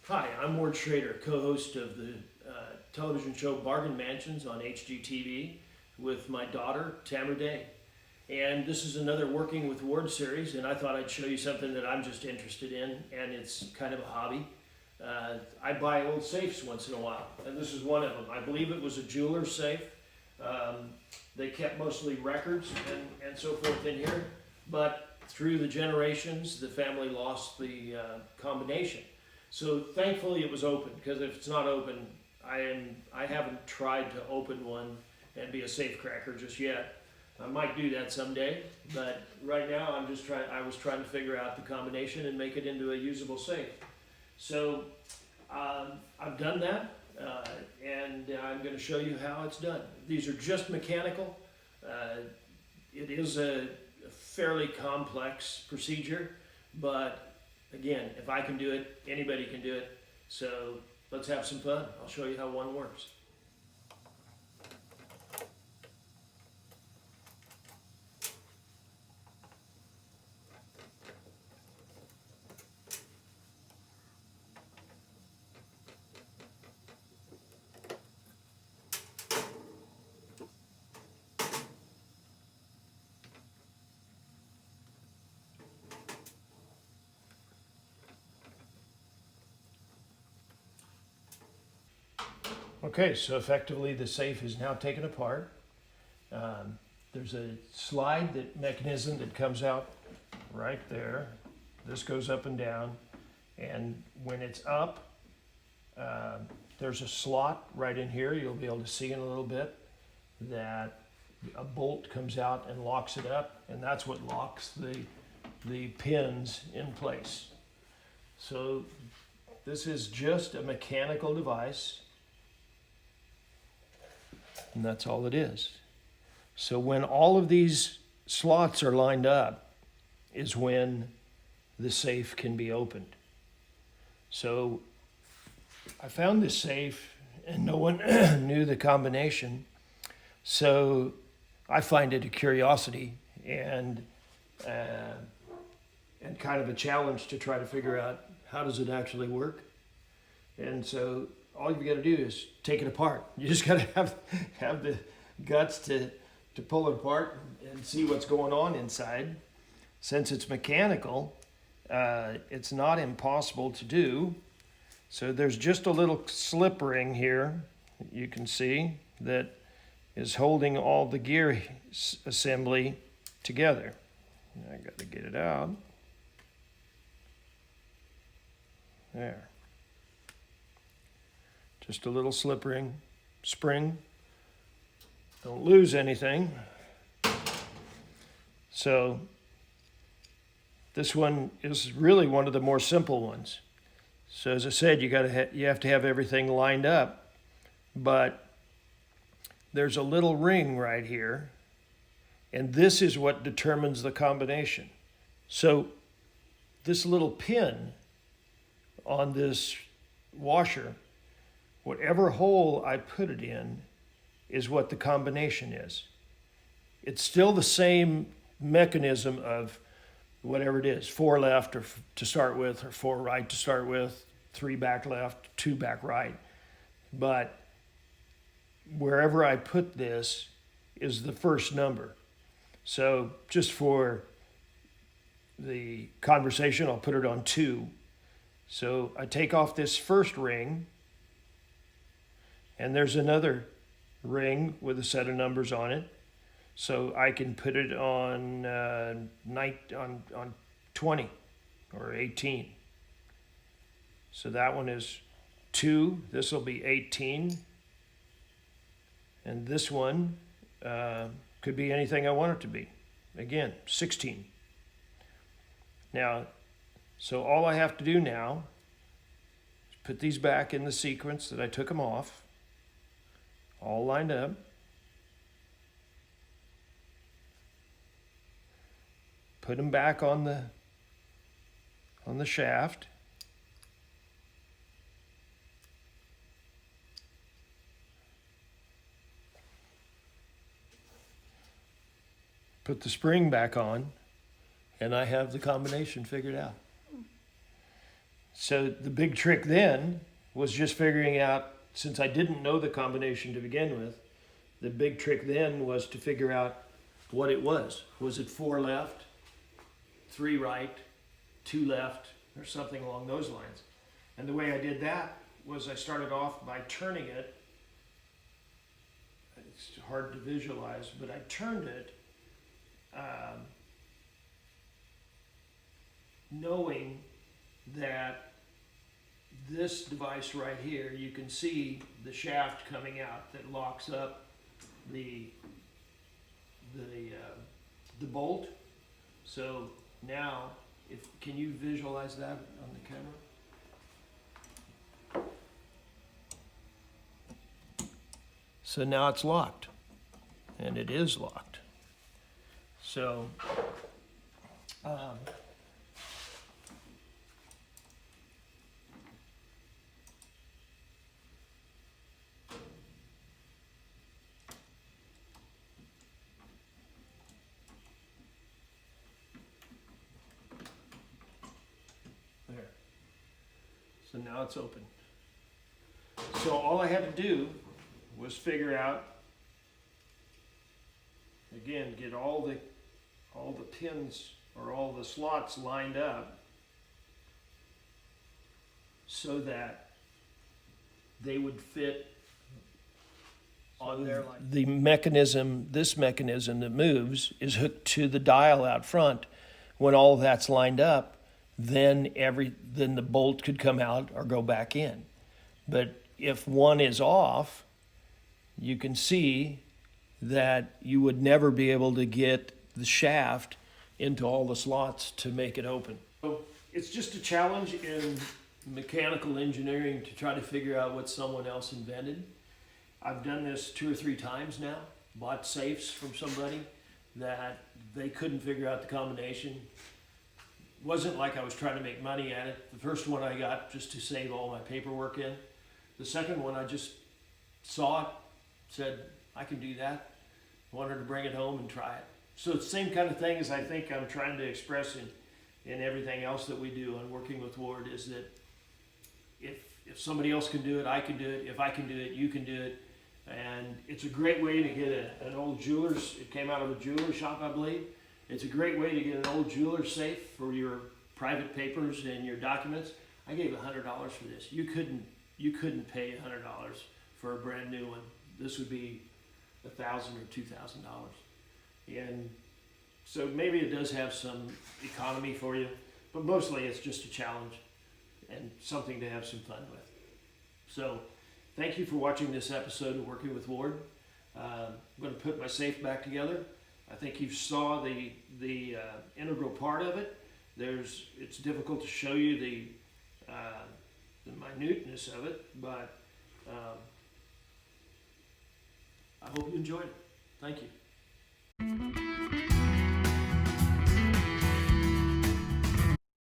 Hi, I'm Ward Schrader, co-host of the television show Bargain Mansions on HGTV with my daughter, Tamara Day. And this is another Working with Ward series, and I thought I'd show you something that I'm just interested in, and it's kind of a hobby. I buy old safes once in a while, and this is one of them. I believe it was a jeweler's safe. They kept mostly records and so forth in here, but through the generations, the family lost the combination. So thankfully it was open, because if it's not open, I haven't tried to open one and be a safe cracker just yet. I might do that someday, but right now I was trying to figure out the combination and make it into a usable safe. So I've done that, and I'm going to show you how it's done. These are just mechanical. It is a fairly complex procedure, but again, if I can do it, anybody can do it. So let's have some fun. I'll show you how one works. Okay, so effectively the safe is now taken apart. There's a mechanism that comes out right there. This goes up and down, and when it's up, there's a slot right in here. You'll be able to see in a little bit that a bolt comes out and locks it up, and that's what locks the pins in place. So this is just a mechanical device, and that's all it is. So when all of these slots are lined up is when the safe can be opened. So I found this safe and no one knew the combination. So I find it a curiosity and kind of a challenge to try to figure out how does it actually work. And so all you've got to do is take it apart. You just got to have the guts to pull it apart and see what's going on inside. Since it's mechanical, it's not impossible to do. So there's just a little slip ring here, you can see, that is holding all the gear assembly together. I got to get it out. There. Just a little slip ring, spring. Don't lose anything. So this one is really one of the more simple ones. So as I said, you have to have everything lined up, but there's a little ring right here, and this is what determines the combination. So this little pin on this washer, whatever hole I put it in is what the combination is. It's still the same mechanism of whatever it is, 4 left or to start with, or 4 right to start with, 3 back left, 2 back right. But wherever I put this is the first number. So just for the conversation, I'll put it on 2. So I take off this first ring, and there's another ring with a set of numbers on it. So I can put it on on 20 or 18. So that one is 2. This will be 18. And this one could be anything I want it to be. Again, 16. Now, so all I have to do now is put these back in the sequence that I took them off, all lined up. Put them back on the shaft. Put the spring back on, and I have the combination figured out. So the big trick then was just figuring out, since I didn't know the combination to begin with, the big trick then was to figure out what it was. Was it 4 left, 3 right, 2 left, or something along those lines? And the way I did that was I started off by turning it. It's hard to visualize, but I turned it knowing that this device right here, you can see the shaft coming out that locks up the bolt. So now, can you visualize that on the camera? So now it's locked, and it is locked. So there. So now it's open. So all I had to do was figure out, again, get all the pins or all the slots lined up so that they would fit on there. The mechanism, this mechanism that moves, is hooked to the dial out front. When all of that's lined up, then the bolt could come out or go back in. But if one is off, you can see that you would never be able to get the shaft into all the slots to make it open. So it's just a challenge in mechanical engineering to try to figure out what someone else invented. I've done this 2 or 3 times now, bought safes from somebody that they couldn't figure out the combination. It wasn't like I was trying to make money at it. The first one I got just to save all my paperwork in. The second one I just saw it, said, I can do that. Wanted to bring it home and try it. So it's the same kind of thing as I think I'm trying to express in everything else that we do on Working with Ward, is that if somebody else can do it, I can do it. If I can do it, you can do it. And it's a great way to get an old jeweler's, it came out of a jeweler's shop, I believe. It's a great way to get an old jeweler's safe for your private papers and your documents. I gave $100 for this. You couldn't pay $100 for a brand new one. This would be $1,000 or $2,000. And so maybe it does have some economy for you, but mostly it's just a challenge and something to have some fun with. So thank you for watching this episode of Working with Ward. I'm going to put my safe back together. I think you saw the integral part of it. It's difficult to show you the minuteness of it, but I hope you enjoyed it. Thank you.